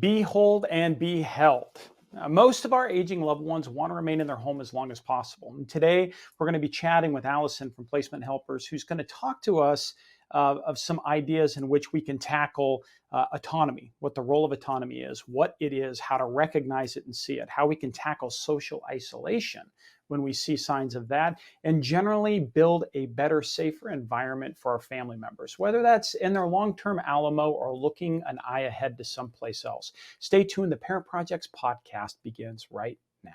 Behold and be held. Most of our aging loved ones want to remain in their home as long as possible. And today we're going to be chatting with Allison from Placement Helpers, who's going to talk to us of some ideas in which we can tackle autonomy, what the role of autonomy is, what it is, how to recognize it and see it, how we can tackle social isolation when we see signs of that, and generally build a better, safer environment for our family members, whether that's in their long-term Alamo or looking an eye ahead to someplace else. Stay tuned. The Parent Projects podcast begins right now.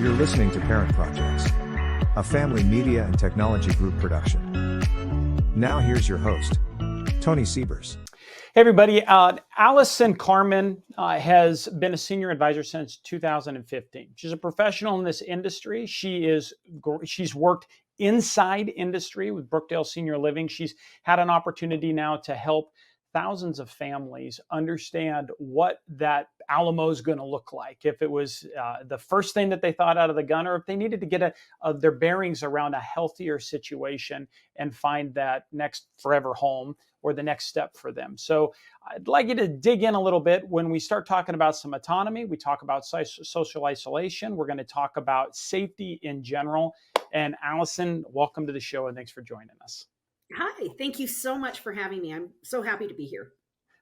You're listening to Parent Projects, a family media and technology group production. Now here's your host, Tony Siebers. Hey everybody, Allison Carman has been a senior advisor since 2015. She's a professional in this industry. She's worked inside industry with Brookdale Senior Living. She's had an opportunity now to help thousands of families understand what that Alamo is going to look like. If it was the first thing that they thought out of the gun, or if they needed to get their bearings around a healthier situation and find that next forever home or the next step for them. So I'd like you to dig in a little bit. When we start talking about some autonomy, we talk about social isolation. We're going to talk about safety in general. And Allison, welcome to the show and thanks for joining us. Hi, thank you so much for having me. I'm so happy to be here.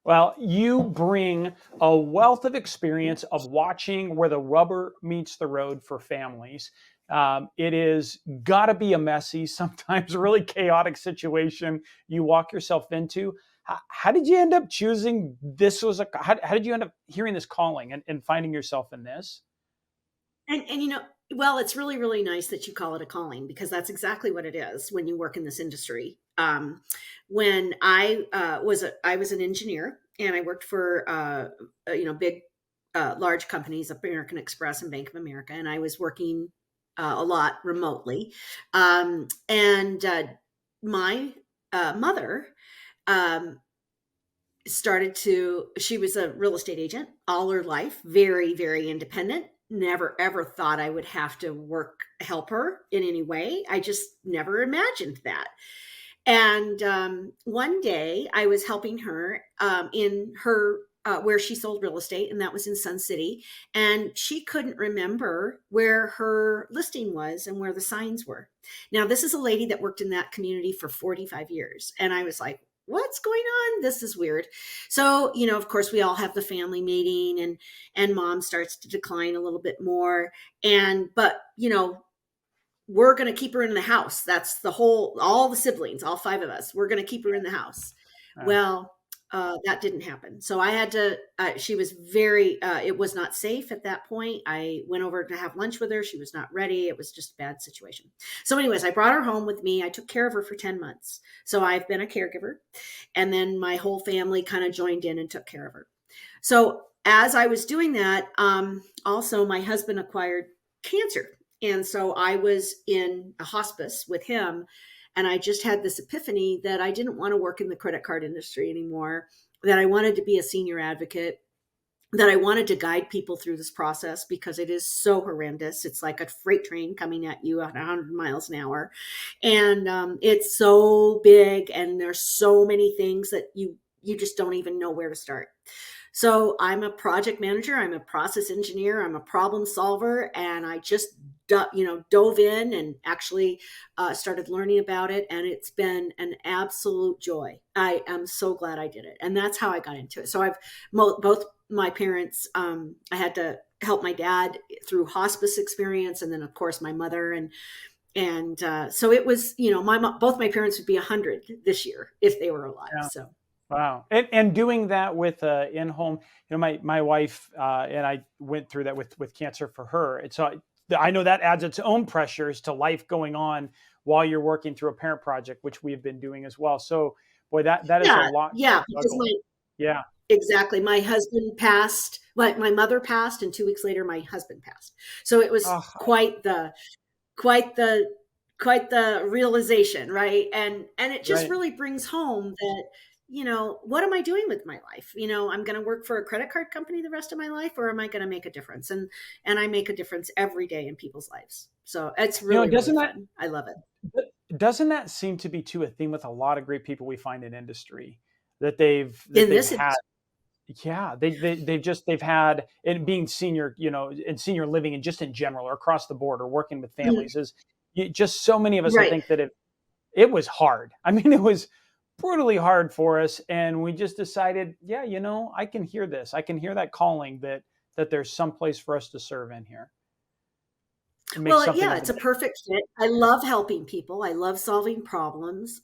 Well, you bring a wealth of experience of watching where the rubber meets the road for families. It is got to be a messy, sometimes really chaotic situation you walk yourself into. How did you end up choosing this? How did you end up hearing this calling and finding yourself in this? And you know, well, it's really, really nice that you call it a calling, because that's exactly what it is when you work in this industry. When I was an engineer, and I worked for big, large companies, American Express and Bank of America, and I was working a lot remotely. My mother she was a real estate agent all her life, very, very independent. Never ever thought I would have to help her in any way. I just never imagined that. And one day I was helping her in her where she sold real estate, and that was in Sun City. And she couldn't remember where her listing was and where the signs were. Now, this is a lady that worked in that community for 45 years. And I was like, what's going on? This is weird. So, of course, we all have the family meeting, and mom starts to decline a little bit more. But we're going to keep her in the house. That's all the siblings, all 5 of us, we're going to keep her in the house. Right. Well, that didn't happen. So I had to, she was it was not safe at that point. I went over to have lunch with her. She was not ready. It was just a bad situation. So anyways, I brought her home with me. I took care of her for 10 months. So I've been a caregiver, and then my whole family kind of joined in and took care of her. So as I was doing that, also my husband acquired cancer. And so I was in a hospice with him. And I just had this epiphany that I didn't want to work in the credit card industry anymore, that I wanted to be a senior advocate, that I wanted to guide people through this process, because it is so horrendous. It's like a freight train coming at you at 100 miles an hour. And it's so big, and there's so many things that you just don't even know where to start. So I'm a project manager, I'm a process engineer, I'm a problem solver, and I just dove in and actually started learning about it, and it's been an absolute joy. I am so glad I did it, and that's how I got into it. So both my parents, I had to help my dad through hospice experience, and then of course my mother, and so it was, both my parents would be 100 this year if they were alive. Yeah. So. Wow. And doing that with in-home, my wife and I went through that with cancer for her. And so I know that adds its own pressures to life going on while you're working through a parent project, which we have been doing as well. So boy, that is a lot. Yeah. Yeah, exactly. My husband passed, my mother passed, and 2 weeks later, my husband passed. So it was quite the quite the realization, right? And it just Right. really brings home that, what am I doing with my life? I'm going to work for a credit card company the rest of my life, or am I going to make a difference? And I make a difference every day in people's lives. So it's really, really Doesn't that fun. I love it. doesn't that seem to be too a theme with a lot of great people we find in industry that In they've this had. industry. Yeah, they've had, and being senior, in senior living and just in general or across the board or working with Mhm. families is just so many of us, I Right. think that it was hard. I mean, it was brutally hard for us. And we just decided, yeah, I can hear this. I can hear that calling that there's some place for us to serve in here and make Well, something yeah, of a it's a difference. perfect fit. I love helping people. I love solving problems.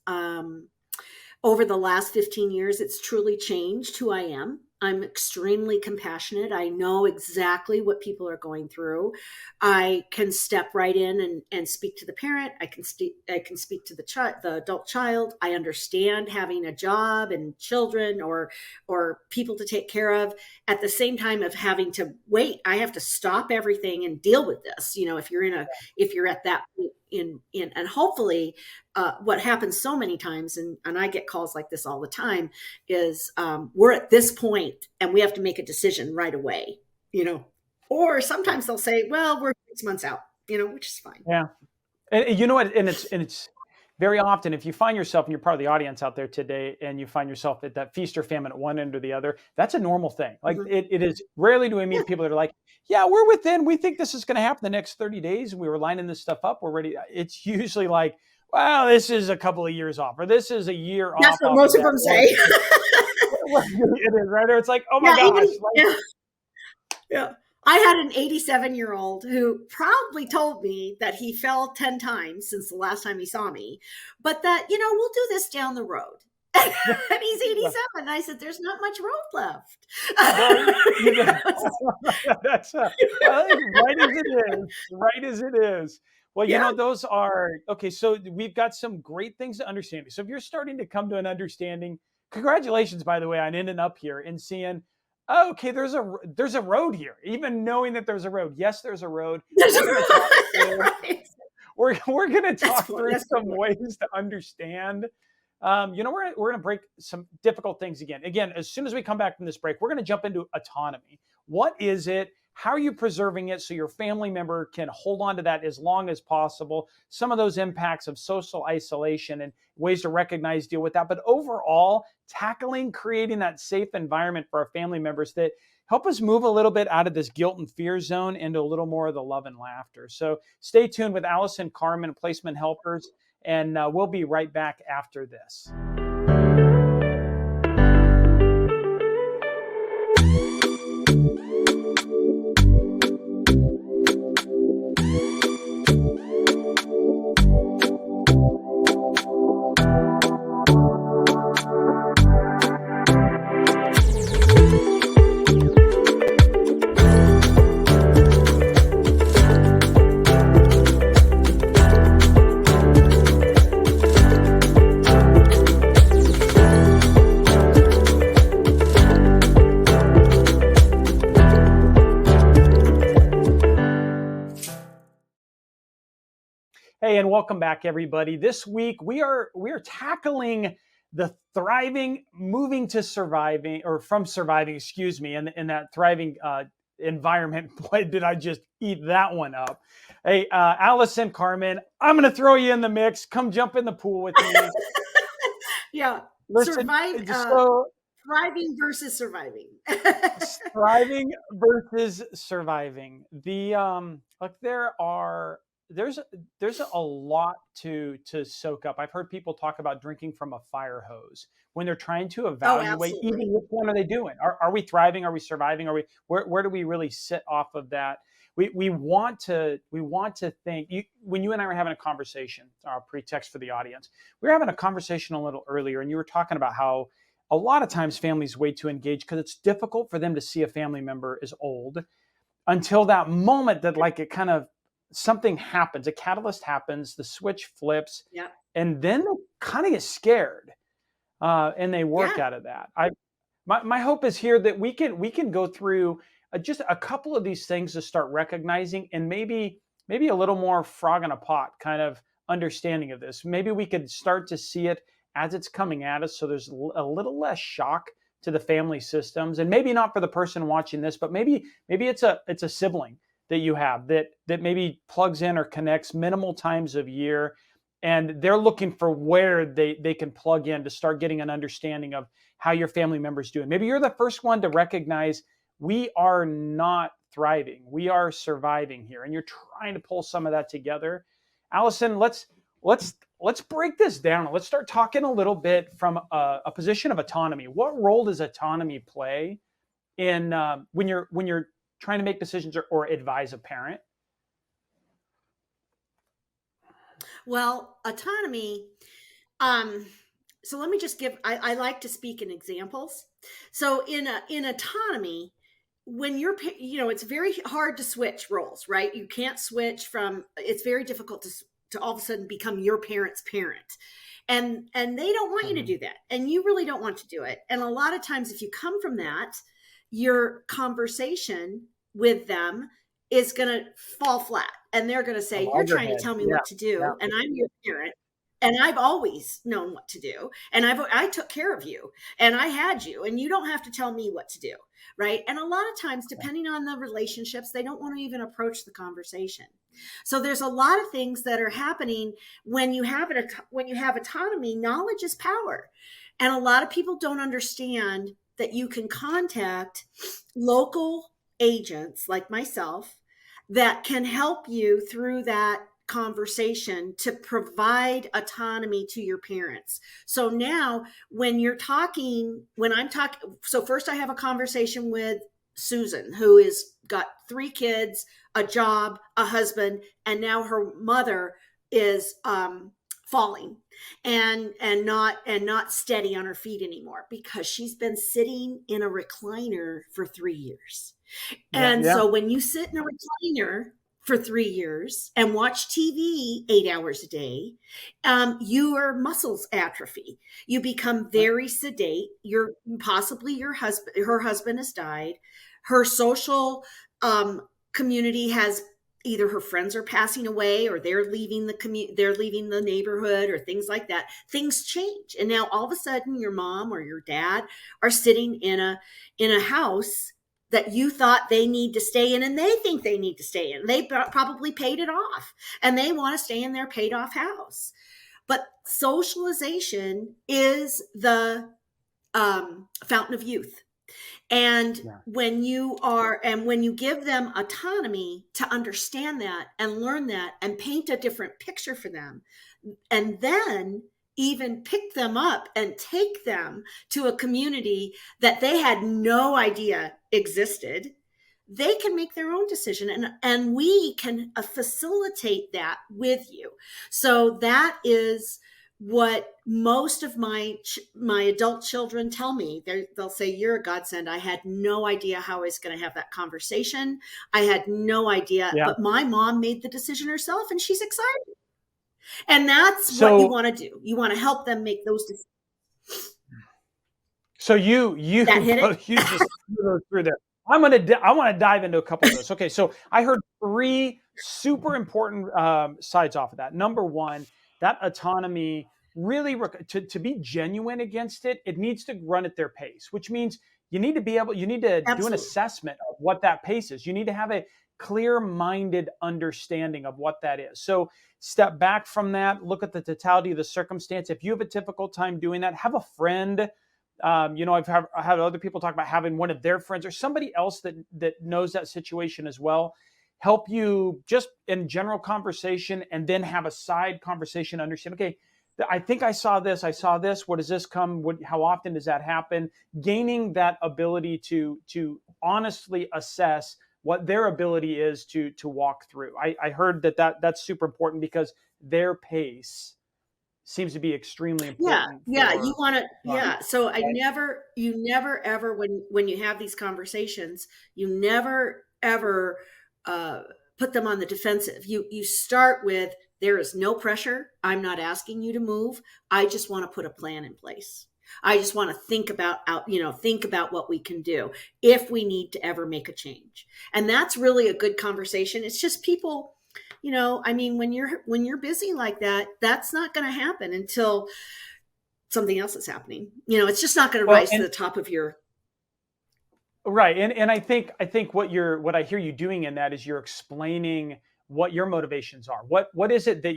Over the last 15 years, it's truly changed who I am. I'm extremely compassionate. I know exactly what people are going through. I can step right in and speak to the parent. I can speak to the adult child. I understand having a job and children or people to take care of at the same time of having to wait. I have to stop everything and deal with this. If you're at that point in and hopefully what happens so many times, and I get calls like this all the time, is we're at this point and we have to make a decision right away, or sometimes they'll say, well, we're 6 months out, which is fine. Yeah. And you know what? And it's very often, if you find yourself, and you're part of the audience out there today, and you find yourself at that feast or famine at one end or the other, that's a normal thing. Like Mhm. it is rarely do we Yeah, meet people that are like, yeah, we think this is going to happen the next 30 days. We were lining this stuff up. We're ready. It's usually like, wow, this is a couple of years off, or this is a year that's what off most of of that them one. say. It is right. Or it's like, oh my Yeah, even gosh, like, yeah, yeah. I had an 87-year-old who proudly told me that he fell 10 times since the last time he saw me, but that, we'll do this down the road. And he's 87. I said, there's not much road left. well, that's well, right as it is, right as it is. Well, Yeah. those are okay. So we've got some great things to understand. So if you're starting to come to an understanding, congratulations, by the way, on ending up here and seeing, oh, okay, there's a road here. Even knowing that there's a road. Yes, there's a road. We're going to talk through. Right. We're going to talk through That's some the point. ways to understand. We're going to break some difficult things again. Again, as soon as we come back from this break, we're going to jump into autonomy. What is it? How are you preserving it so your family member can hold on to that as long as possible? Some of those impacts of social isolation and ways to recognize, deal with that. But overall, tackling, creating that safe environment for our family members that help us move a little bit out of this guilt and fear zone into a little more of the love and laughter. So stay tuned with Allison, Carman, Placement Helpers, and we'll be right back after this. Hey, and welcome back, everybody. This week we are tackling the thriving, moving to surviving, or from surviving, excuse me, in that thriving environment. Boy, did I just eat that one up. Hey, Allison, Carman, I'm going to throw you in the mix. Come jump in the pool with me. Yeah. Listen, Survive, so thriving versus surviving. thriving versus surviving. Like there's a lot to soak up. I've heard people talk about drinking from a fire hose when they're trying to Oh, evaluate absolutely. even which one are they doing. Are we thriving? Are we surviving? Are we where do we really sit off of that? We want to think when you and I were having a conversation, pretext for the audience. We were having a conversation a little earlier, and you were talking about how a lot of times families wait to engage because it's difficult for them to see a family member is old until that moment that like it kind of something happens, a catalyst happens, the switch flips, Yeah. and then they kind of get scared and they work Yeah. out of that. My hope is here that we can go through just a couple of these things to start recognizing and maybe a little more frog in a pot kind of understanding of this. Maybe we could start to see it as it's coming at us, so there's a little less shock to the family systems, and maybe not for the person watching this, but maybe it's a sibling that you have that maybe plugs in or connects minimal times of year, and they're looking for where they can plug in to start getting an understanding of how your family member's doing. Maybe you're the first one to recognize we are not thriving, we are surviving here, and you're trying to pull some of that together. Allison, let's break this down. Let's start talking a little bit from a position of autonomy. What role does autonomy play in when you're trying to make decisions or advise a parent? Well, autonomy. So let me just give. I like to speak in examples. So in autonomy, when you're, it's very hard to switch roles, right? You can't switch from. It's very difficult to all of a sudden become your parent's parent, and they don't want you to do that, and you really don't want to do it. And a lot of times, if you come from that, your conversation with them is going to fall flat, and they're going to say, you're trying to tell me what to do, and I'm your parent, and I've always known what to do, and I took care of you, and I had you, and you don't have to tell me what to do, right? And a lot of times, depending on the relationships, they don't want to even approach the conversation. So there's a lot of things that are happening when you have autonomy. Knowledge is power, and a lot of people don't understand that you can contact local agents like myself that can help you through that conversation to provide autonomy to your parents. So now when I'm talking, so first I have a conversation with Susan, who is got 3 kids, a job, a husband, and now her mother is falling and not steady on her feet anymore because she's been sitting in a recliner for 3 years. And so when you sit in a recliner for 3 years and watch TV 8 hours a day, your muscles atrophy. You become very sedate. Her husband has died. Her social community has either her friends are passing away or they're leaving the neighborhood or things like that. Things change. And now all of a sudden your mom or your dad are sitting in a house that you thought they need to stay in, and they think they need to stay in. They probably paid it off and they want to stay in their paid off house. But socialization is the fountain of youth. And when you give them autonomy to understand that and learn that and paint a different picture for them, and then even pick them up and take them to a community that they had no idea existed, they can make their own decision, and we can facilitate that with you. So that is what most of my adult children tell me. They'll say, you're a godsend. I had no idea how I was going to have that conversation. I had no idea, but my mom made the decision herself and she's excited. And that's what you want to do. You want to help them make those decisions. So you just through there. I want to dive into a couple of those. Okay, so I heard 3 super important sides off of that. Number one, that autonomy really to be genuine against it, it needs to run at their pace, which means you need to do an assessment of what that pace is. You need to have a clear-minded understanding of what that is. So step back from that, look at the totality of the circumstance. If you have a difficult time doing that, have a friend. I've had other people talk about having one of their friends or somebody else that knows that situation as well, help you just in general conversation, and then have a side conversation, understand, okay, I think I saw this. What does this come? How often does that happen? Gaining that ability to honestly assess what their ability is to walk through. I heard that's super important because their pace seems to be extremely important. You want to, So you never ever, when you have these conversations, you never ever put them on the defensive. You start with, there is no pressure. I'm not asking you to move. I just want to put a plan in place. I just want to think about what we can do if we need to ever make a change. And that's really a good conversation. It's just people I mean, when you're busy like that, that's not going to happen until something else is happening. It's just not going to Well, rise to the top of your. right. And I think what I hear you doing in that is you're explaining what your motivations are. What is it that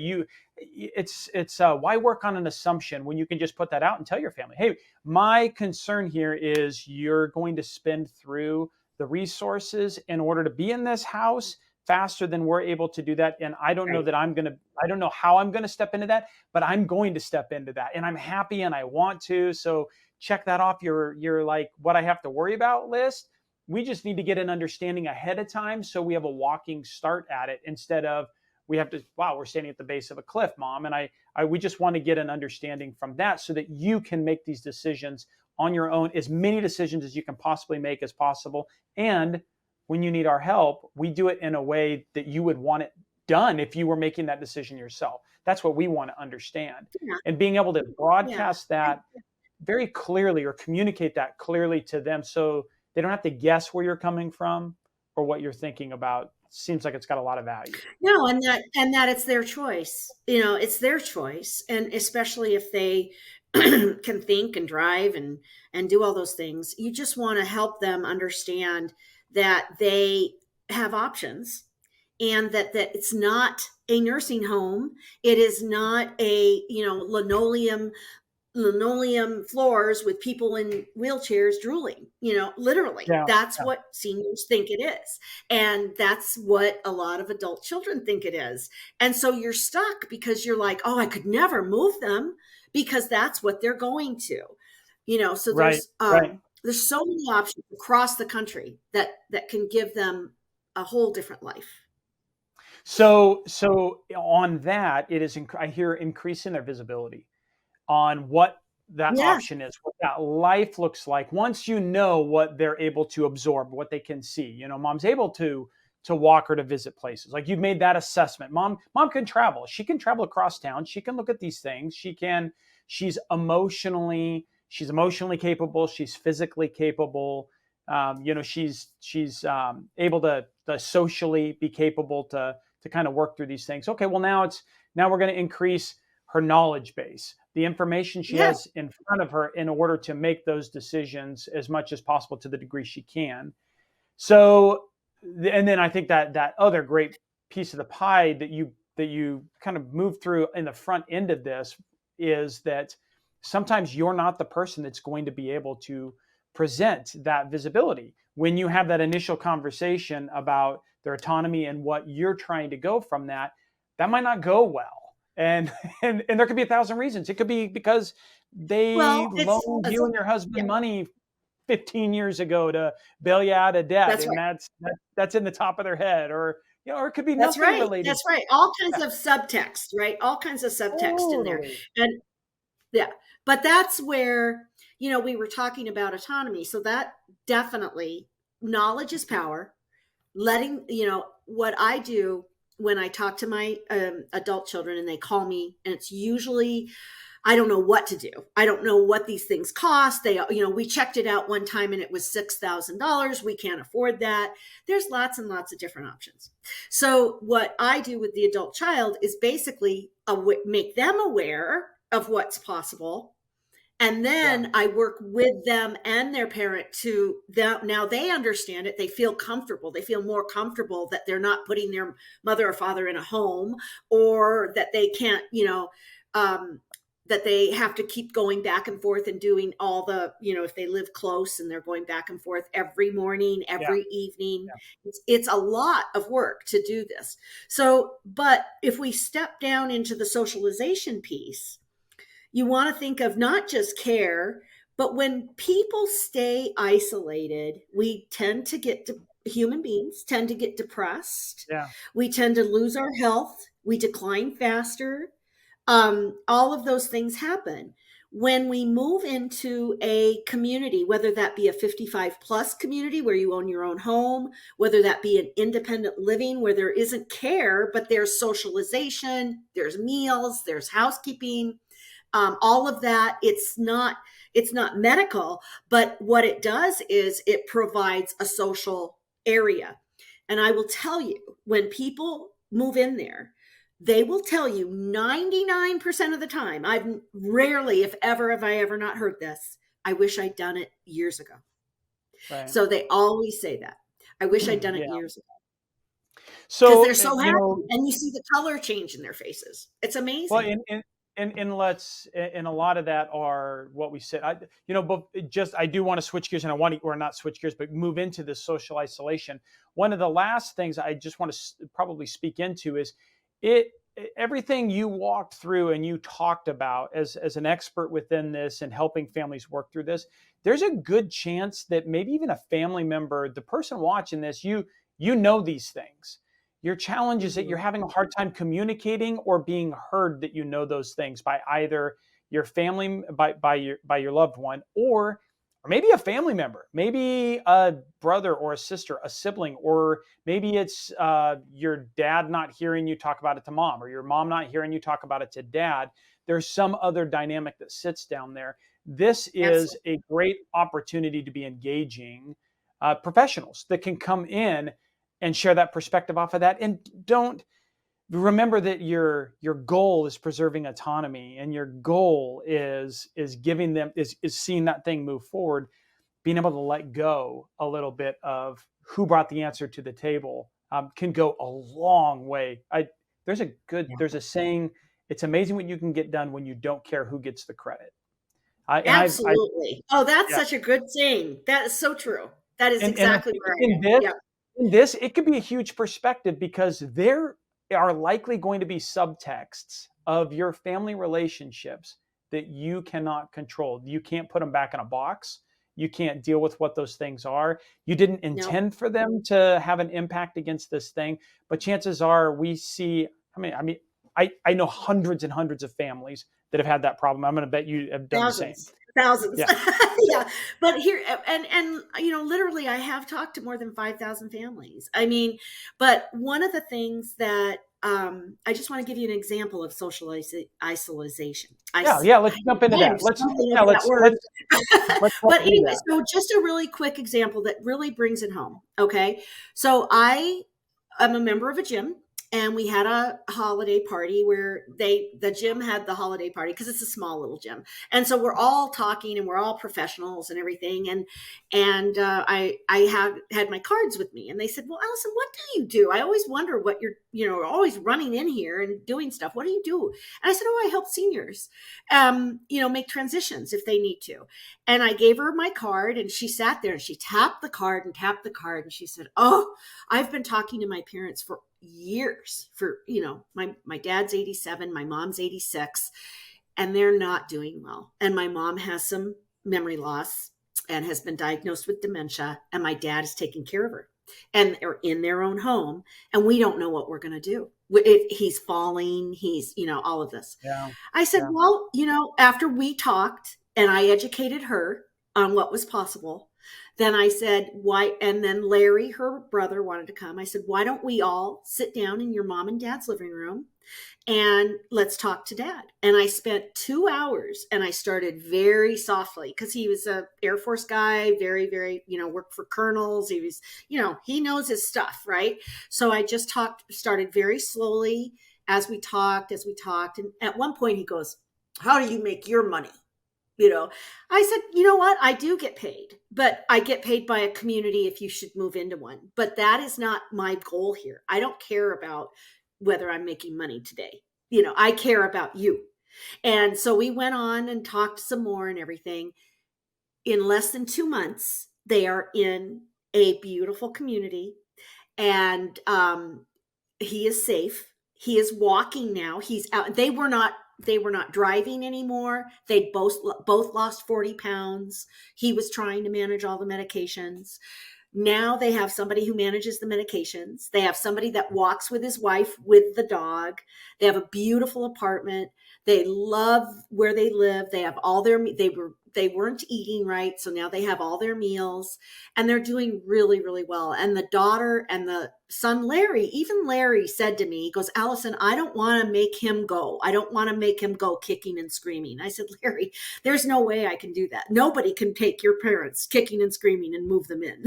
it's why work on an assumption when you can just put that out and tell your family, hey, my concern here is you're going to spend through the resources in order to be in this house faster than we're able to do that. And Right. I don't know how I'm gonna step into that, but I'm going to step into that. And I'm happy and I want to. So check that off your like what I have to worry about list. We just need to get an understanding ahead of time so we have a walking start at it instead of we have to, wow, we're standing at the base of a cliff, mom. And we just want to get an understanding from that so that you can make these decisions on your own, as many decisions as you can possibly make as possible. And when you need our help, we do it in a way that you would want it done if you were making that decision yourself. That's what we want to understand. Yeah. And being able to Yeah. broadcast that very clearly or communicate that clearly to them so they don't have to guess where you're coming from or what you're thinking about seems like it's got a lot of value. No, and that it's their choice. It's their choice, and especially if they can think and drive and do all those things, you just want to help them understand that they have options, and that it's not a nursing home. It is not a linoleum floors with people in wheelchairs drooling. Literally, Yeah, that's yeah. what seniors think it is. And that's what a lot of adult children think it is. And so you're stuck because you're like, oh, I could never move them because that's what they're going to. So Right, there's right. there's so many options across the country that can give them a whole different life. So on that, it is. I hear increasing their visibility on what that Yeah. option is, what that life looks like. Once you know what they're able to absorb, what they can see. Mom's able to walk her to visit places. Like you've made that assessment. Mom can travel. She can travel across town. She can look at these things. She's emotionally capable. She's physically capable. She's able to socially be capable to kind of work through these things. Okay, well now we're going to increase her knowledge base, the information she Yeah. has in front of her in order to make those decisions as much as possible to the degree she can. So, and then I think that other great piece of the pie that you kind of move through in the front end of this is that sometimes you're not the person that's going to be able to present that visibility when you have that initial conversation about their autonomy and what you're trying to go from that. That might not go well, and and there could be 1,000 reasons. It could be because they Well, it's, loaned it's you and your yeah, husband money 15 years ago to bail you out of debt, that's and right. that's in the top of their head, or it could be That's nothing right. related. That's right. All kinds of subtext, right? All kinds of subtext in there. Totally. And yeah, but that's where, we were talking about autonomy. So that definitely, knowledge is power. Letting, what I do when I talk to my adult children and they call me, and it's usually, I don't know what to do. I don't know what these things cost. We checked it out one time and it was $6,000. We can't afford that. There's lots and lots of different options. So what I do with the adult child is basically make them aware of what's possible. And Yeah. then I work with them and their parent to that. Now they understand it. They feel comfortable. They feel more comfortable that they're not putting their mother or father in a home, or that they can't, that they have to keep going back and forth and doing all the, if they live close and they're going back and forth every morning, Yeah. every evening, Yeah. it's a lot of work to do this. So, but if we step down into the socialization piece, you want to think of not just care, but when people stay isolated, we tend to human beings tend to get depressed. Yeah. We tend to lose our health. We decline faster. All of those things happen when we move into a community, whether that be a 55 plus community where you own your own home, whether that be an independent living where there isn't care, but there's socialization, there's meals, there's housekeeping, all of that. It's not medical, but what it does is it provides a social area. And I will tell you, when people move in there, they will tell you 99% of the time, I've rarely, if ever, have I ever not heard this, I wish I'd done it years ago. Right. So they always say that. I wish I'd done it Yeah. years ago. Because So, they're so you happy. know, And you see the color change in their faces. It's well, amazing. and let's, and a lot of that are what we said. But I do want to switch gears, and I want to, or not switch gears, but move into this social isolation. One of the last things I just want to probably speak into is it. Everything you walked through and you talked about as an expert within this and helping families work through this. There's a good chance that maybe even a family member, the person watching this, you know these things. Your challenge is that Mhm. you're having a hard time communicating or being heard that you know those things by either your family, by your loved one, or maybe a family member, maybe a brother or a sister, a sibling, or maybe it's your dad not hearing you talk about it to mom, or your mom not hearing you talk about it to dad. There's some other dynamic that sits down there. This is Absolutely. a great opportunity to be engaging professionals that can come in and share that perspective off of that. And don't remember that your goal is preserving autonomy, and your goal is giving them is seeing that thing move forward, being able to let go a little bit of who brought the answer to the table, can go a long way. There's a saying, it's amazing what you can get done when you don't care who gets the credit. I Absolutely. Oh, that's Yeah. such a good saying. That is so true. That is And I exactly think where I in am. this Yeah. in this, it could be a huge perspective, because there are likely going to be subtexts of your family relationships that you cannot control. You can't put them back in a box. You can't deal with what those things are. You didn't No, intend for them to have an impact against this thing, but chances are we see, I know hundreds and hundreds of families that have had that problem. I'm going to bet you have done the same. thousands. Thousands. Yeah. Yeah. But here and literally I have talked to more than 5,000 families. I mean, but one of the things that I just want to give you an example of social isolation. Yeah. Yeah. Let's jump into I'm that. stumbling Yeah, over that word. let's But do anyway, that. so just a really quick example that really brings it home. Okay. So I am a member of a gym, and we had a holiday party where the gym had the holiday party because it's a small little gym. And so we're all talking and we're all professionals and everything. And I had my cards with me, and they said, "Well, Allison, what do you do? I always wonder what you're always running in here and doing stuff. What do you do?" And I said, "Oh, I help seniors, make transitions if they need to." And I gave her my card, and she sat there and she tapped the card and tapped the card, and she said, "Oh, I've been talking to my parents for years. My dad's 87, my mom's 86, and they're not doing well. And my mom has some memory loss and has been diagnosed with dementia, and my dad is taking care of her. And they're in their own home, and we don't know what we're going to do. He's falling, all of this." Yeah. I said, Yeah. "Well, after we talked and I educated her on what was possible, then I said, why?" And then Larry, her brother, wanted to come. I said, "Why don't we all sit down in your mom and dad's living room and let's talk to dad?" And I spent 2 hours, and I started very softly because he was a Air Force guy, very, very, worked for colonels. He was, he knows his stuff, right? So I just started very slowly as we talked. And at one point he goes, "How do you make your money?" I said, "You know what? I do get paid, but I get paid by a community if you should move into one. But that is not my goal here. I don't care about whether I'm making money today. I care about you." And so we went on and talked some more and everything. In less than 2 months, they are in a beautiful community, and he is safe. He is walking now. He's out. They were not driving anymore. They both lost 40 pounds. He was trying to manage all the medications. Now they have somebody who manages the medications. They have somebody that walks with his wife with the dog. They have a beautiful apartment. They love where they live. They have all their they weren't eating right. So now they have all their meals and they're doing really, really well. And the daughter and the son, Larry, even Larry said to me, he goes, Allison, I don't want to make him go. I don't want to make him go kicking and screaming. I said, Larry, there's no way I can do that. Nobody can take your parents kicking and screaming and move them in.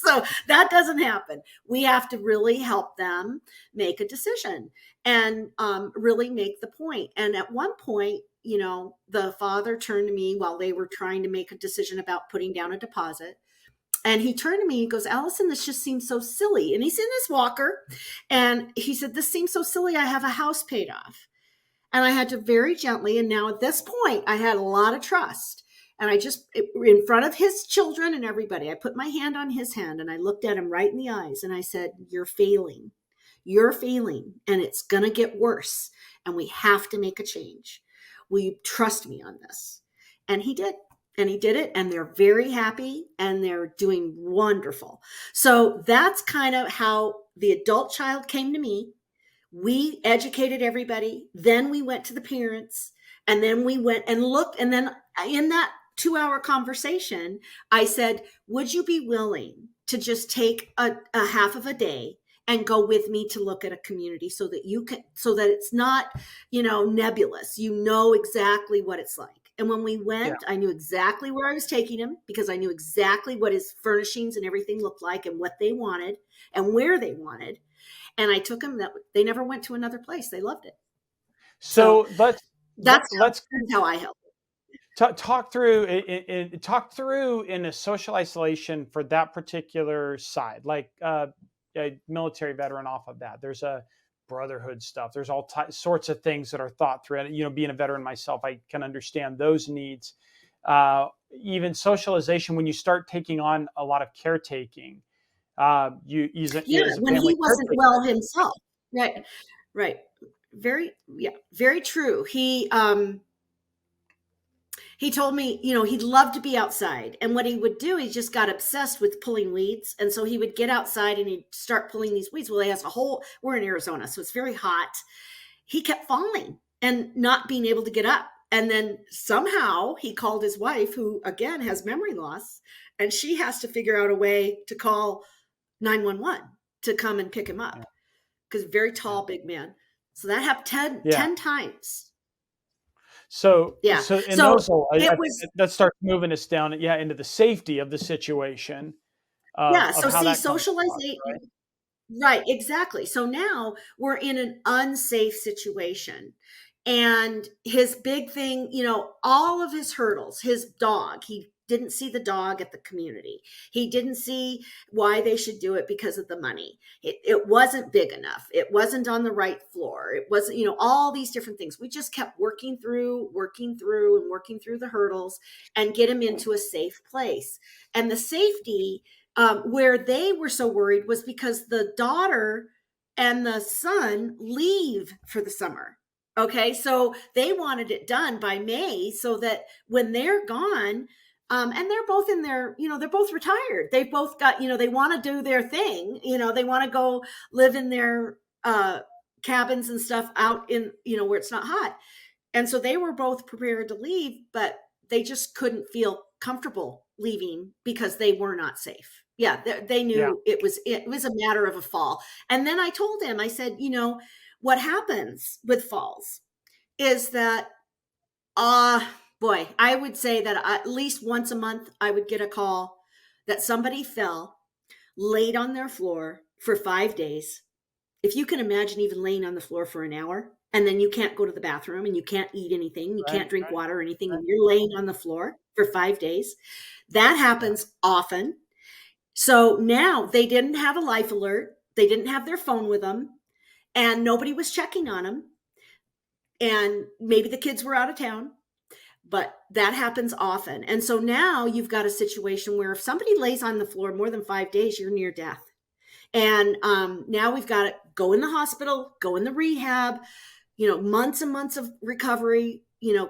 So that doesn't happen. We have to really help them make a decision and really make the point. And at one point, the father turned to me while they were trying to make a decision about putting down a deposit. And he turned to me and goes, Allison, this just seems so silly. And he's in his walker. And he said, this seems so silly. I have a house paid off. And I had to very gently. And now at this point, I had a lot of trust. And I just, in front of his children and everybody, I put my hand on his hand and I looked at him right in the eyes. And I said, you're failing. You're failing. And it's going to get worse. And we have to make a change. Will you trust me on this? And he did. And he did it. And they're very happy and they're doing wonderful. So that's kind of how the adult child came to me. We educated everybody. Then we went to the parents. And then we went and looked. And then in that 2-hour conversation, I said, would you be willing to just take a half of a day and go with me to look at a community so that it's not, nebulous. You know exactly what it's like. And when we went, I knew exactly where I was taking him because I knew exactly what his furnishings and everything looked like and what they wanted and where they wanted. And I took him they never went to another place. They loved it. So that's how I help. Talk through in a social isolation for that particular side, like a military veteran off of that. There's a brotherhood stuff. There's all sorts of things that are thought through. Being a veteran myself, I can understand those needs. Even socialization, when you start taking on a lot of caretaking, when he wasn't well himself. Right. Very true. He told me, he'd love to be outside. And what he would do, he just got obsessed with pulling weeds. And so he would get outside and he'd start pulling these weeds. Well, he has we're in Arizona, so it's very hot. He kept falling and not being able to get up. And then somehow he called his wife, who again has memory loss, and she has to figure out a way to call 911 to come and pick him up because very tall, big man. So that happened 10 times. So that starts moving us down, into the safety of the situation. Socialization. Right, exactly. So now we're in an unsafe situation. And his big thing, all of his hurdles, his dog, he didn't see the dog at the community. He didn't see why they should do it because of the money. It wasn't big enough. It wasn't on the right floor. It wasn't, all these different things. We just kept working through the hurdles and get him into a safe place. And the safety where they were so worried was because the daughter and the son leave for the summer. Okay, so they wanted it done by May so that when they're gone, and they're both in their, they're both retired. They've both got, they want to do their thing. They want to go live in their cabins and stuff out in, where it's not hot. And so they were both prepared to leave, but they just couldn't feel comfortable leaving because they were not safe. Yeah, they knew it was a matter of a fall. And then I told him, I said, what happens with falls is that, I would say that at least once a month, I would get a call that somebody fell, laid on their floor for 5 days. If you can imagine even laying on the floor for an hour, and then you can't go to the bathroom and you can't eat anything, you can't drink water or anything, and you're laying on the floor for 5 days. That happens often. So now they didn't have a life alert. They didn't have their phone with them, and nobody was checking on them. And maybe the kids were out of town. But that happens often. And so now you've got a situation where if somebody lays on the floor more than 5 days, you're near death. And now we've got to go in the hospital, go in the rehab, months and months of recovery,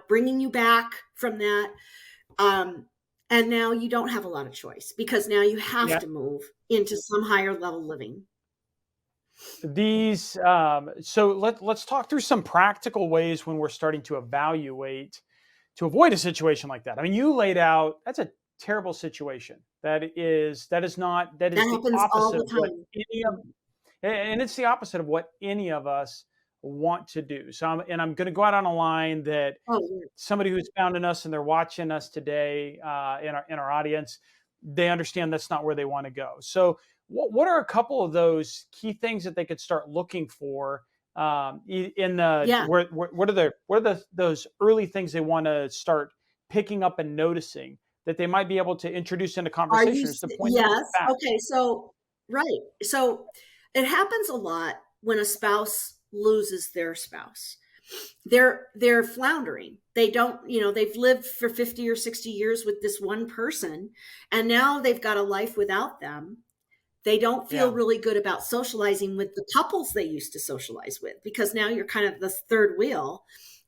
bringing you back from that. And now you don't have a lot of choice because now you have to move into some higher level living. So let's talk through some practical ways when we're starting to evaluate to avoid a situation like that. I mean, you laid out, that's a terrible situation. That is That the happens all opposite the of what time. any of, and it's the opposite of what any of us want to do. So I'm going to go out on a line that Oh, yeah. somebody who's found in us and they're watching us today in our audience, they understand that's not where they want to go. So what are a couple of those key things that they could start looking for in the Yeah. what are those early things they want to start picking up and noticing that they might be able to introduce into Are you, conversation? Is the point that yes. Okay. So, right. So it happens a lot when a spouse loses their spouse. They're floundering. They don't, they've lived for 50 or 60 years with this one person, and now they've got a life without them. They don't feel yeah really good about socializing with the couples they used to socialize with, because now you're kind of the third wheel.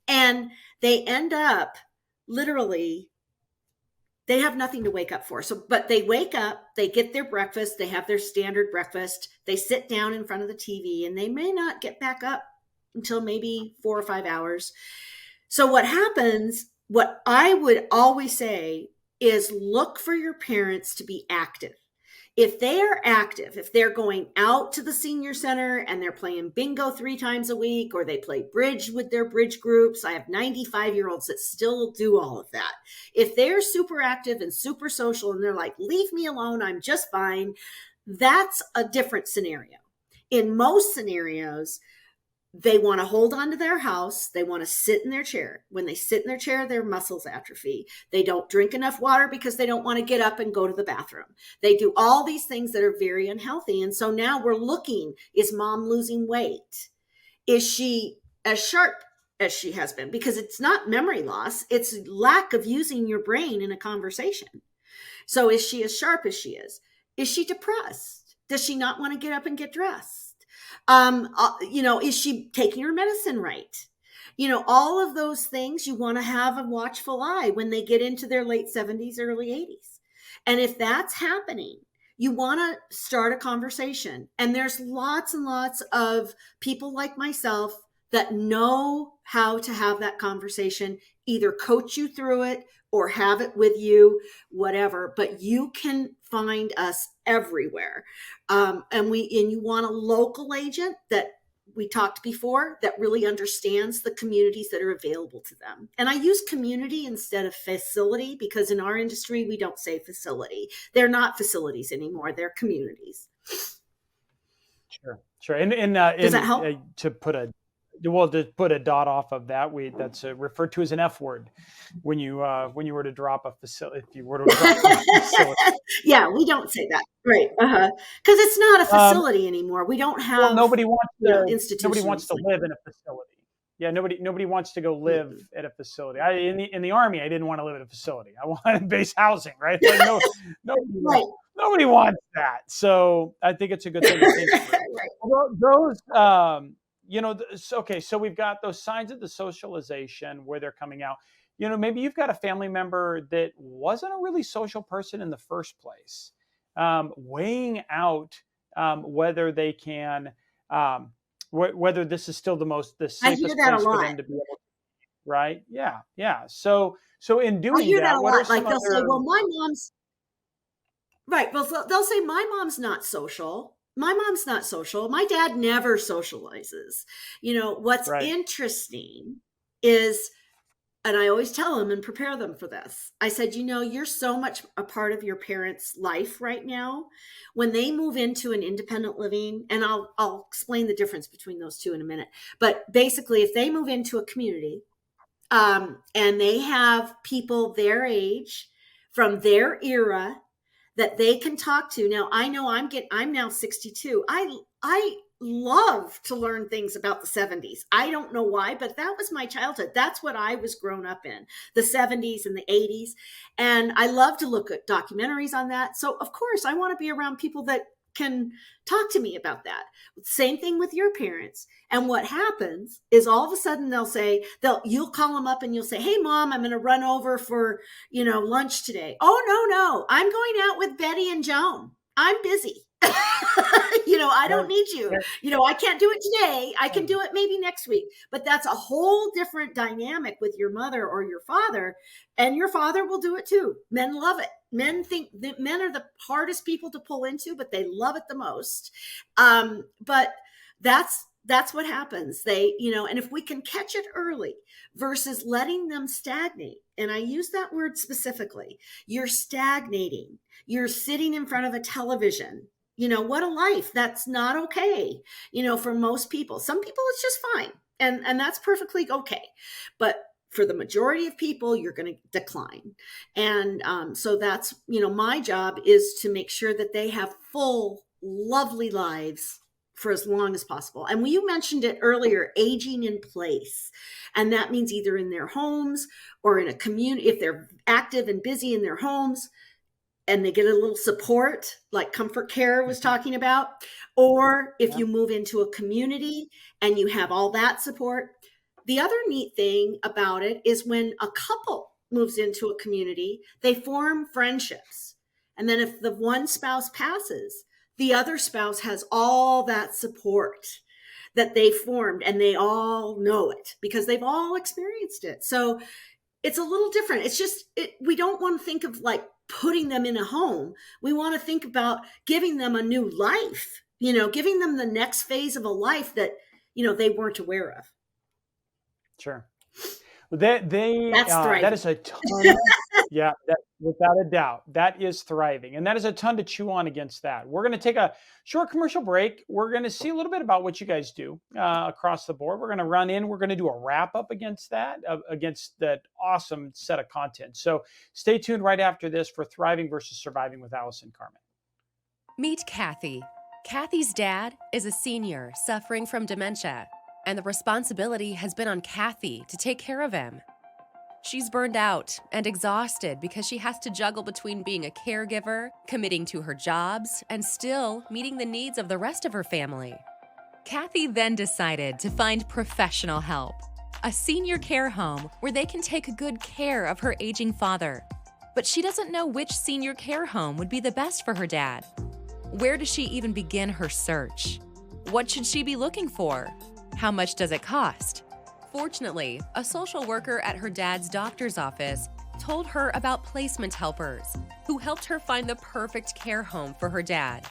And they end up literally, they have nothing to wake up for. So, but they wake up, they get their breakfast, they have their standard breakfast, they sit down in front of the TV, and they may not get back up until maybe 4 or 5 hours. So what happens, what I would always say is, look for your parents to be active. If they are active, if they're going out to the senior center and they're playing bingo 3 times a week, or they play bridge with their bridge groups — I have 95-year-olds that still do all of that. If they're super active and super social and they're like, leave me alone, I'm just fine, that's a different scenario. In most scenarios, they want to hold on to their house. They want to sit in their chair. When they sit in their chair, their muscles atrophy. They don't drink enough water because they don't want to get up and go to the bathroom. They do all these things that are very unhealthy. And so now we're looking, is mom losing weight? Is she as sharp as she has been? Because it's not memory loss, it's lack of using your brain in a conversation. So is she as sharp as she is? Is she depressed? Does she not want to get up and get dressed? Is she taking her medicine right? All of those things, you want to have a watchful eye when they get into their late 70s, early 80s. And if that's happening, you want to start a conversation. And there's lots and lots of people like myself that know how to have that conversation, either coach you through it or have it with you, whatever. But you can find us everywhere. And you want a local agent that we talked before that really understands the communities that are available to them. And I use community instead of facility, because in our industry, we don't say facility. They're not facilities anymore. They're communities. Sure. And Does that help? To put a dot off of that, that's referred to as an F word when you were to drop a facility. If you were to drop a facility, yeah, we don't say that, right? Because it's not a facility anymore. We don't have. Well, nobody institutions. Nobody wants to live in a facility. Yeah, nobody wants to go live at a facility. In the Army, I didn't want to live at a facility. I wanted base housing, right? Like, right. Nobody wants that. So I think it's a good thing to think through. Right. Well, those. Okay, so we've got those signs of the socialization where they're coming out. Maybe you've got a family member that wasn't a really social person in the first place, weighing out whether they can, whether this is still the safest place for them to be able to, right? Yeah. So in doing I hear that a what are lot. some Like, they'll other... say, well, my mom's, right. Well, they'll say, my mom's not social. My mom's not social. My dad never socializes. What's Right. interesting is, and I always tell them and prepare them for this, I said, you're so much a part of your parents' life right now. When they move into an independent living, and I'll explain the difference between those two in a minute. But basically, if they move into a community, and they have people their age from their era that they can talk to. Now, I know I'm now 62. I love to learn things about the 70s. I don't know why, but that was my childhood. That's what I was grown up in, the 70s and the 80s. And I love to look at documentaries on that. So of course I want to be around people that can talk to me about that. Same thing with your parents. And what happens is, all of a sudden you'll call them up and you'll say, hey mom, I'm going to run over for, lunch today. Oh, no, I'm going out with Betty and Joan. I'm busy. I don't need you. I can't do it today. I can do it maybe next week. But that's a whole different dynamic with your mother or your father. And your father will do it too. Men love it. Men think that men are the hardest people to pull into, but they love it the most. But that's what happens. And if we can catch it early versus letting them stagnate, and I use that word specifically, you're stagnating. You're sitting in front of a television. What a life. That's not okay, for most people. Some people, it's just fine. And that's perfectly okay. But for the majority of people, you're going to decline. And so that's, my job is to make sure that they have full, lovely lives for as long as possible. And you mentioned it earlier, aging in place. And that means either in their homes or in a community, if they're active and busy in their homes, and they get a little support, like Comfort Care was talking about, or if you move into a community and you have all that support. The other neat thing about it is when a couple moves into a community, they form friendships. And then if the one spouse passes, the other spouse has all that support that they formed, and they all know it because they've all experienced it. So it's a little different. It's just, we don't want to think of like putting them in a home. We want to think about giving them a new life, giving them the next phase of a life that, they weren't aware of. Sure. That is a ton. Yeah, without a doubt, that is thriving. And that is a ton to chew on against that. We're going to take a short commercial break. We're going to see a little bit about what you guys do across the board. We're going to run in. We're going to do a wrap up against that awesome set of content. So stay tuned right after this for Thriving versus Surviving with Allison Carman. Meet Kathy. Kathy's dad is a senior suffering from dementia, and the responsibility has been on Kathy to take care of him. She's burned out and exhausted because she has to juggle between being a caregiver, committing to her jobs, and still meeting the needs of the rest of her family. Kathy then decided to find professional help, a senior care home where they can take good care of her aging father. But she doesn't know which senior care home would be the best for her dad. Where does she even begin her search? What should she be looking for? How much does it cost? Fortunately, a social worker at her dad's doctor's office told her about placement helpers who helped her find the perfect care home for her dad.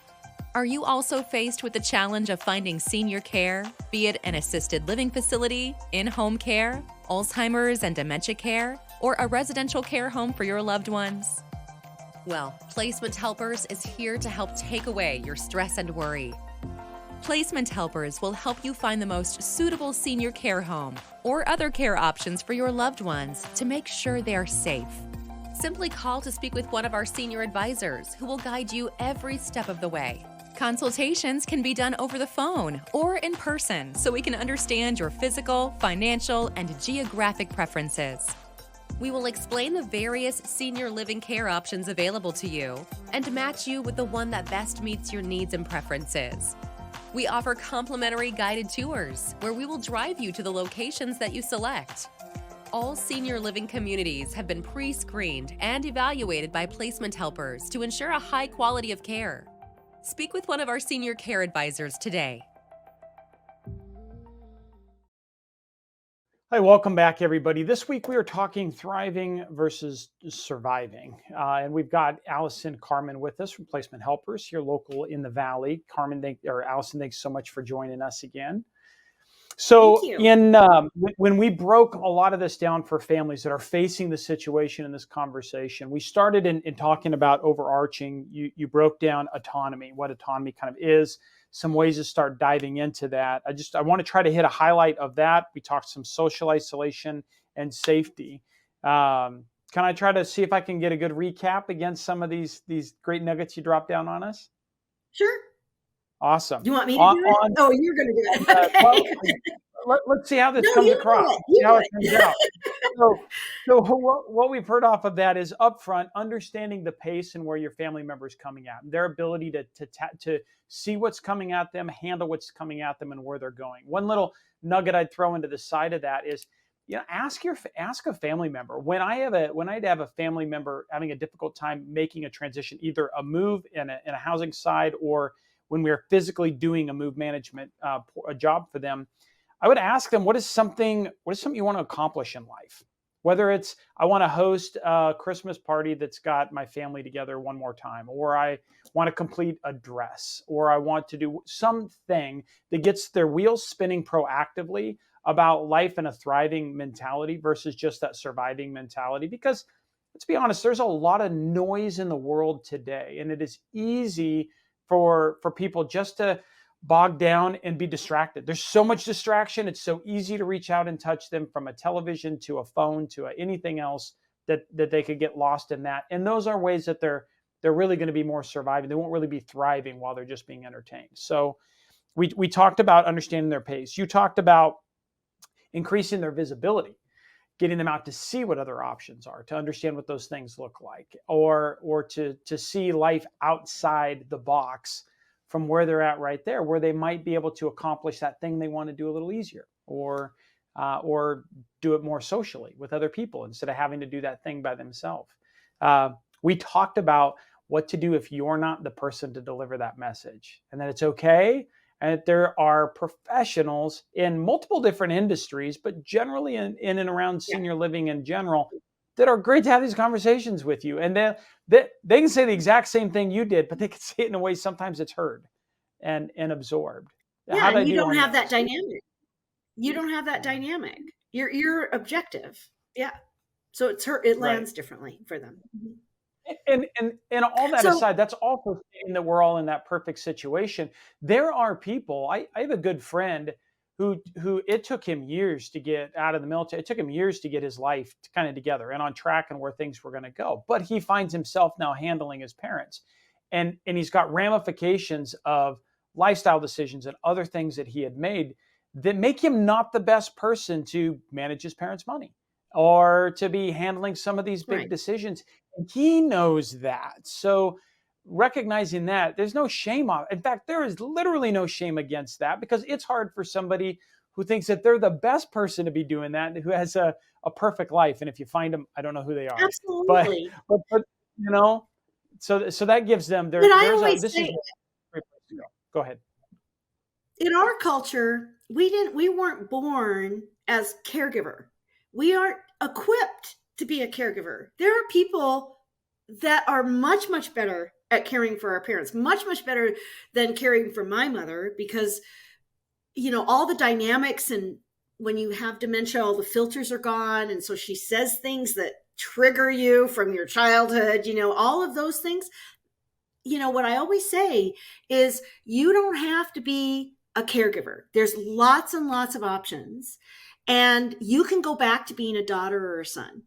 Are you also faced with the challenge of finding senior care, be it an assisted living facility, in-home care, Alzheimer's and dementia care, or a residential care home for your loved ones? Well, Placement Helpers is here to help take away your stress and worry. Placement Helpers will help you find the most suitable senior care home or other care options for your loved ones to make sure they are safe. Simply call to speak with one of our senior advisors who will guide you every step of the way. Consultations can be done over the phone or in person so we can understand your physical, financial, and geographic preferences. We will explain the various senior living care options available to you and match you with the one that best meets your needs and preferences. We offer complimentary guided tours where we will drive you to the locations that you select. All senior living communities have been pre-screened and evaluated by Placement Helpers to ensure a high quality of care. Speak with one of our senior care advisors today. Hi, welcome back, everybody. This week we are talking thriving versus surviving. And we've got Allison Carman with us from Placement Helpers here local in the Valley. Allison, thanks so much for joining us again. So when we broke a lot of this down for families that are facing the situation in this conversation, we started in talking about overarching. You broke down autonomy, what autonomy kind of is, some ways to start diving into that. I want to try to hit a highlight of that. We talked some social isolation and safety. Can I try to see if I can get a good recap against some of these great nuggets you dropped down on us? Sure. Awesome. Do you want me to do it? Oh, you're going to do it. Okay. Let's see how this comes across. See how it comes out. So what we've heard off of that is upfront understanding the pace and where your family member is coming at, and their ability to see what's coming at them, handle what's coming at them, and where they're going. One little nugget I'd throw into the side of that is ask a family member. When I'd have a family member having a difficult time making a transition, either a move in a housing side, or when we're physically doing a move management a job for them, I would ask them, what is something you want to accomplish in life? Whether it's, I want to host a Christmas party that's got my family together one more time, or I want to complete a dress, or I want to do something that gets their wheels spinning proactively about life and a thriving mentality versus just that surviving mentality. Because let's be honest, there's a lot of noise in the world today, and it is easy for people just to bog down and be distracted. There's so much distraction. It's so easy to reach out and touch them, from a television to a phone to anything else, that they could get lost in that. And those are ways that they're really going to be more surviving. They won't really be thriving while they're just being entertained. So we talked about understanding their pace. You talked about increasing their visibility, getting them out to see what other options are, to understand what those things look like, or to see life outside the box from where they're at right there, where they might be able to accomplish that thing they want to do a little easier, or do it more socially with other people instead of having to do that thing by themselves. We talked about what to do if you're not the person to deliver that message, and that it's okay, and that there are professionals in multiple different industries, but generally in and around senior living in general, that are great to have these conversations with you. And they can say the exact same thing you did, but they can say it in a way sometimes it's heard and absorbed. Yeah, How'd I and you do don't on have those? that dynamic. You don't have that dynamic. You're objective. Yeah. So it Right. lands differently for them. And all that So aside, that's also saying that we're all in that perfect situation. There are people. I have a good friend who it took him years to get out of the military. It took him years to get his life kind of together and on track and where things were going to go. But he finds himself now handling his parents, and he's got ramifications of lifestyle decisions and other things that he had made that make him not the best person to manage his parents' money, or to be handling some of these big right. decisions. And he knows that. So recognizing that, there's no shame on. In fact, there is literally no shame against that, because it's hard for somebody who thinks that they're the best person to be doing that, who has a perfect life. And if you find them, I don't know who they are, but Absolutely. but you know, so that gives them But I there's a always this is say, a great place to go. Go ahead. in our culture, we weren't born as caregiver. We aren't equipped to be a caregiver. There are people that are much, much better at caring for our parents, much, much better than caring for my mother, because, all the dynamics, and when you have dementia, all the filters are gone. And so she says things that trigger you from your childhood, all of those things. What I always say is, you don't have to be a caregiver. There's lots and lots of options, and you can go back to being a daughter or a son.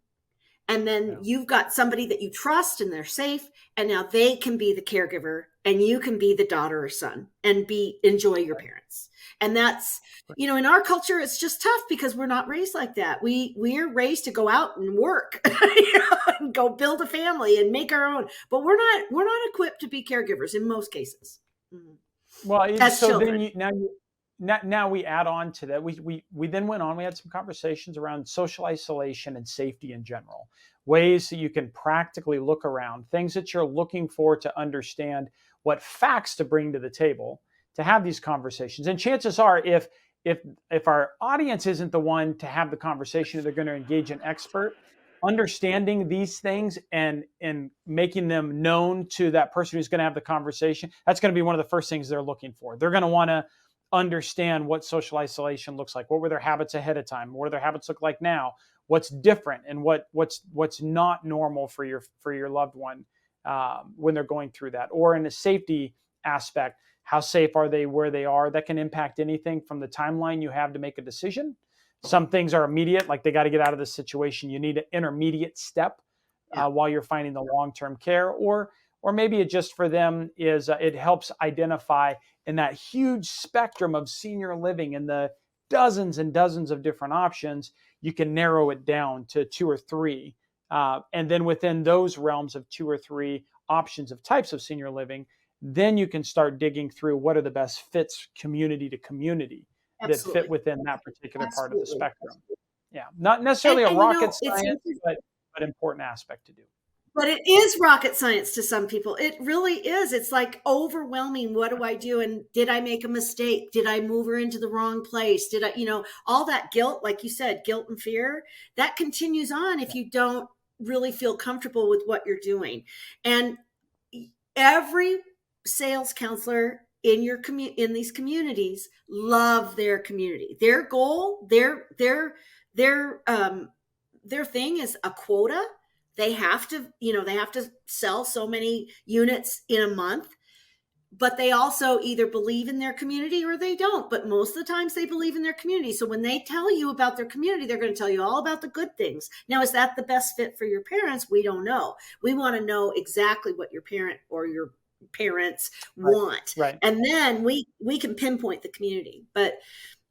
And then you've got somebody that you trust and they're safe, and now they can be the caregiver, and you can be the daughter or son and enjoy your parents. And that's, in our culture, it's just tough because we're not raised like that. We're raised to go out and work, and go build a family and make our own. But we're not equipped to be caregivers in most cases. Well, As so children. then now we add on to that. We then went on. We had some conversations around social isolation and safety in general, ways that you can practically look around, things that you're looking for to understand what facts to bring to the table to have these conversations. And chances are, if our audience isn't the one to have the conversation, they're going to engage an expert. Understanding these things and making them known to that person who's going to have the conversation, that's going to be one of the first things they're looking for. They're going to want to understand what social isolation looks like. What were their habits ahead of time? What do their habits look like now? What's different, and what's not normal for your loved one when they're going through that? Or in a safety aspect, how safe are they where they are? That can impact anything from the timeline you have to make a decision. Some things are immediate, like they got to get out of this situation. You need an intermediate step while you're finding the long-term care, or maybe it just for them is it helps identify in that huge spectrum of senior living and the dozens and dozens of different options. You can narrow it down to 2 or 3, and then within those realms of 2 or 3 options of types of senior living, then you can start digging through what are the best fits community to community that fit Absolutely. within that particular part of the Absolutely. spectrum. Yeah. Not necessarily a And rocket it's science, but important aspect to do. but it is rocket science to some people. It really is. It's like overwhelming. What do I do? And did I make a mistake? Did I move her into the wrong place? Did I, all that guilt, like you said, guilt and fear, that continues on if you don't really feel comfortable with what you're doing. And every sales counselor in in these communities love their community. Their goal, their thing is a quota. They have to, they have to sell so many units in a month, but they also either believe in their community or they don't. But most of the times they believe in their community. So when they tell you about their community, they're going to tell you all about the good things. Now, is that the best fit for your parents? We don't know. We want to know exactly what your parent or your parents want. Right. And then we can pinpoint the community. But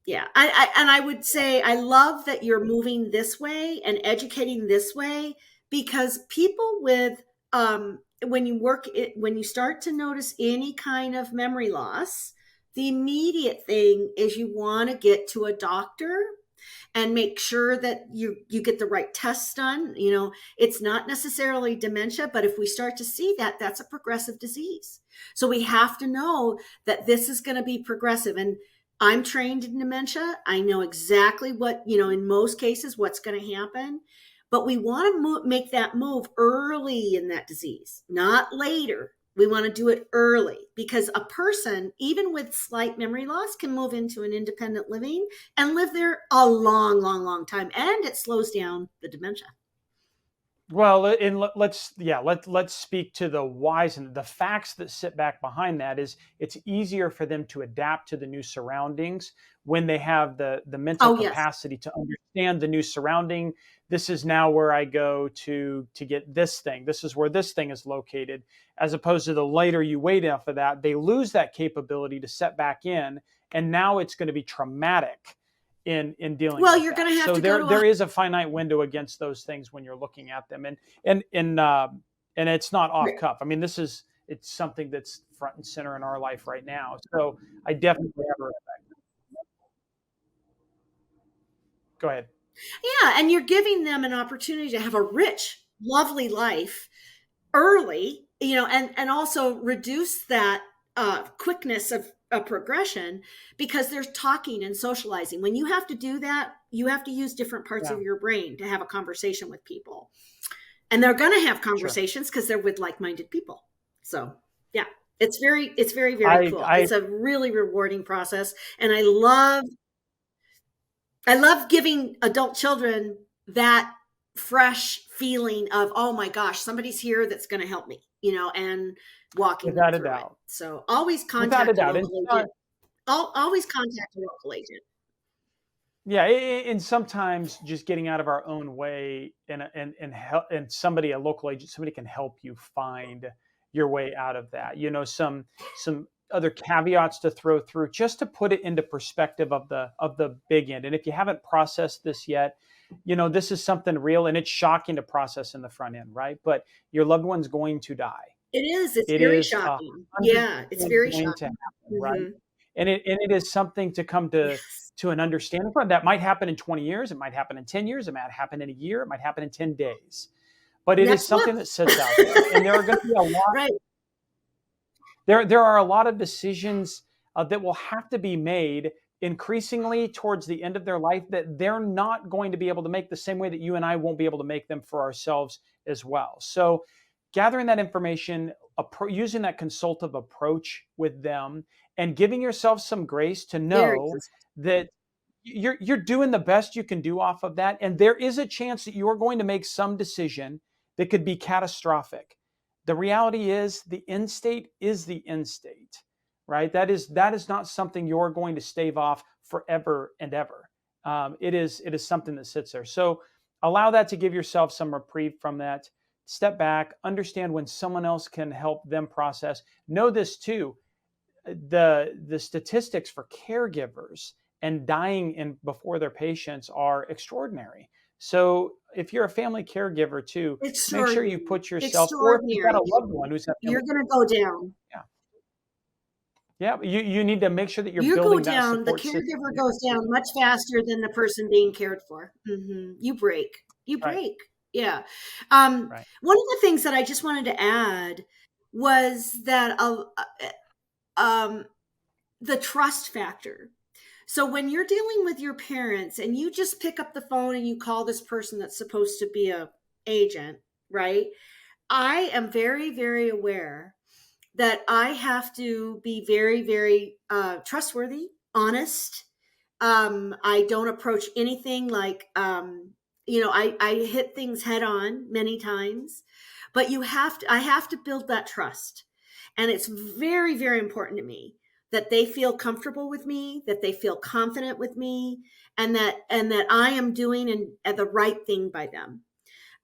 yeah, I would say I love that you're moving this way and educating this way, because people with when you start to notice any kind of memory loss, the immediate thing is you want to get to a doctor and make sure that you get the right tests done. It's not necessarily dementia, but if we start to see that, that's a progressive disease. So we have to know that this is going to be progressive. And I'm trained in dementia. I know exactly what, in most cases, what's going to happen. But we want to make that move early in that disease, not later. We want to do it early, because a person, even with slight memory loss, can move into an independent living and live there a long, long, long time. And it slows down the dementia. Well, and let's speak to the whys and the facts that sit back behind that. Is it's easier for them to adapt to the new surroundings when they have the mental capacity to understand the new surrounding. This is now where I go to get this thing. This is where this thing is located, as opposed to the later you wait off of that, they lose that capability to set back in, and now it's going to be traumatic in dealing well with you're that. going to have so to there go to there is a finite window against those things when you're looking at them, and it's not off cuff. I mean, it's something that's front and center in our life right now. So I definitely have a go ahead. Yeah, and you're giving them an opportunity to have a rich, lovely life early, and also reduce that quickness of progression, because they're talking and socializing. When you have to do that, you have to use different parts of your brain to have a conversation with people. And they're going to have conversations because they're with like-minded people. So yeah, it's very, very cool. It's a really rewarding process. And I love giving adult children that fresh feeling of, oh my gosh, somebody's here that's going to help me, and walking without them a through doubt. it. So always contact a local agent. Always contact a local agent. Yeah, and sometimes just getting out of our own way and help, and a local agent, somebody can help you find your way out of that. Some other caveats to throw through just to put it into perspective of the big end. And if you haven't processed this yet, this is something real, and it's shocking to process in the front end, right? But your loved one's going to die. It is. It's very shocking. Yeah, it's very shocking. To happen, right? And it is something to come to an understanding from. That might happen in 20 years. It might happen in 10 years. It might happen in a year. It might happen in 10 days. But it is something that sits out there. And there are going to be a lot. Right. There are a lot of decisions that will have to be made increasingly towards the end of their life that they're not going to be able to make the same way that you and I won't be able to make them for ourselves as well. So gathering that information, using that consultative approach with them, and giving yourself some grace to know that you're doing the best you can do off of that. And there is a chance that you're going to make some decision that could be catastrophic. The reality is the end state is the end state, right? That is not something you're going to stave off forever and ever. It is something that sits there. So allow that to give yourself some reprieve from that. Step back, understand when someone else can help them process. Know this too. The statistics for caregivers and dying before their patients are extraordinary. So if you're a family caregiver too, make sure you put yourself, or if you've got a loved one who's you're going to go down. Yeah. Yeah, you need to make sure that you're You go building that down, the support system. caregiver goes down much faster than the person being cared for. You break. You Right, break. Yeah. right. One of the things that I just wanted to add was that um, the trust factor. So when you're dealing with your parents and you just pick up the phone and you call this person that's supposed to be a agent, right? I am very, very aware that I have to be very, very trustworthy, honest. I don't approach anything like, I hit things head on many times, but I have to build that trust. And it's very, very important to me that they feel comfortable with me, that they feel confident with me, and that I am doing the right thing by them.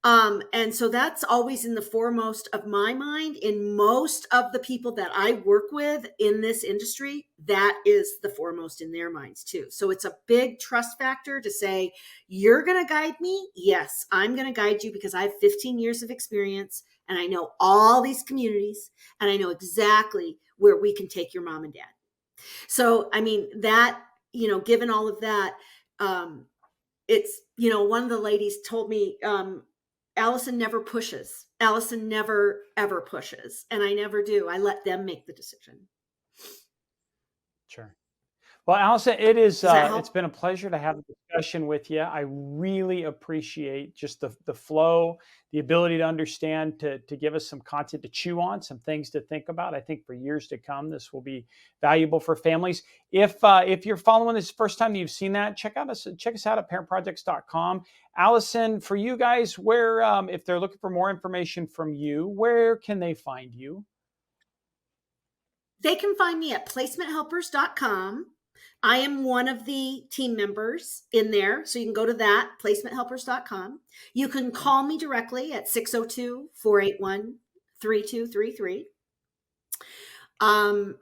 And so that's always in the foremost of my mind. In most of the people that I work with in this industry, that is the foremost in their minds too. So it's a big trust factor to say, you're going to guide me. Yes, I'm going to guide you because I have 15 years of experience and I know all these communities and I know exactly where we can take your mom and dad. So, I mean, that, given all of that, it's, one of the ladies told me, Allison never pushes. Allison never, ever pushes. And I never do. I let them make the decision. Sure. Well, Allison, it's Does that help? been a pleasure to have a discussion with you. I really appreciate just the flow, the ability to understand, to give us some content to chew on, some things to think about. I think for years to come, this will be valuable for families. If you're following this first time that you've seen that, check us out at parentprojects.com. Allison, for you guys, where if they're looking for more information from you, where can they find you? They can find me at placementhelpers.com. I am one of the team members in there. So you can go to that, placementhelpers.com. You can call me directly at 602-481-3233. And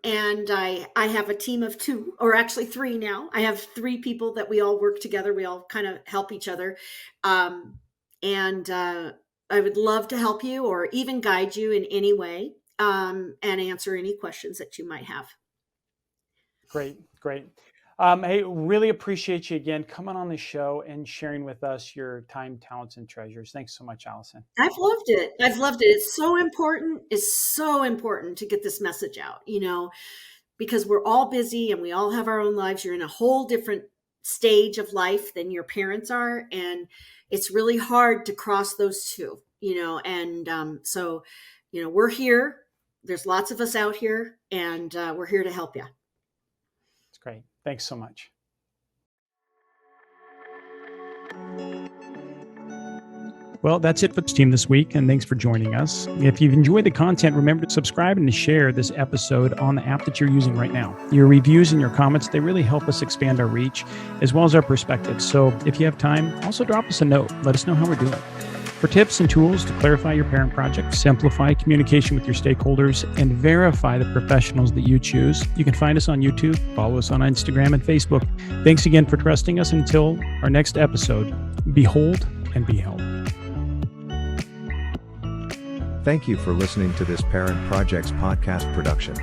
I have a team of 2, or actually 3 now. I have 3 people that we all work together. We all kind of help each other. And I would love to help you or even guide you in any way, and answer any questions that you might have. Great. Hey, really appreciate you again coming on the show and sharing with us your time, talents, and treasures. Thanks so much, Allison. I've loved it. It's so important. It's so important to get this message out, because we're all busy and we all have our own lives. You're in a whole different stage of life than your parents are. And it's really hard to cross those two, so, we're here. There's lots of us out here and we're here to help you. It's great. Thanks so much. Well, that's it for the team this week, and thanks for joining us. If you've enjoyed the content, remember to subscribe and to share this episode on the app that you're using right now. Your reviews and your comments, they really help us expand our reach as well as our perspective. So if you have time, also drop us a note. Let us know how we're doing. For tips and tools to clarify your parent project, simplify communication with your stakeholders, and verify the professionals that you choose, you can find us on YouTube, follow us on Instagram and Facebook. Thanks again for trusting us. Until our next episode, behold and be held. Thank you for listening to this Parent Projects podcast production.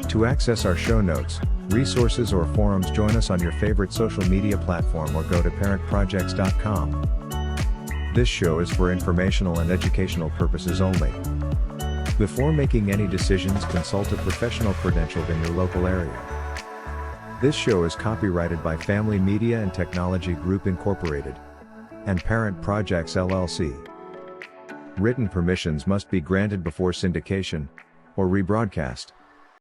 To access our show notes, resources, or forums, join us on your favorite social media platform or go to parentprojects.com. This show is for informational and educational purposes only. Before making any decisions, consult a professional credentialed in your local area. This show is copyrighted by Family Media and Technology Group Incorporated and Parent Projects LLC. Written permissions must be granted before syndication or rebroadcast.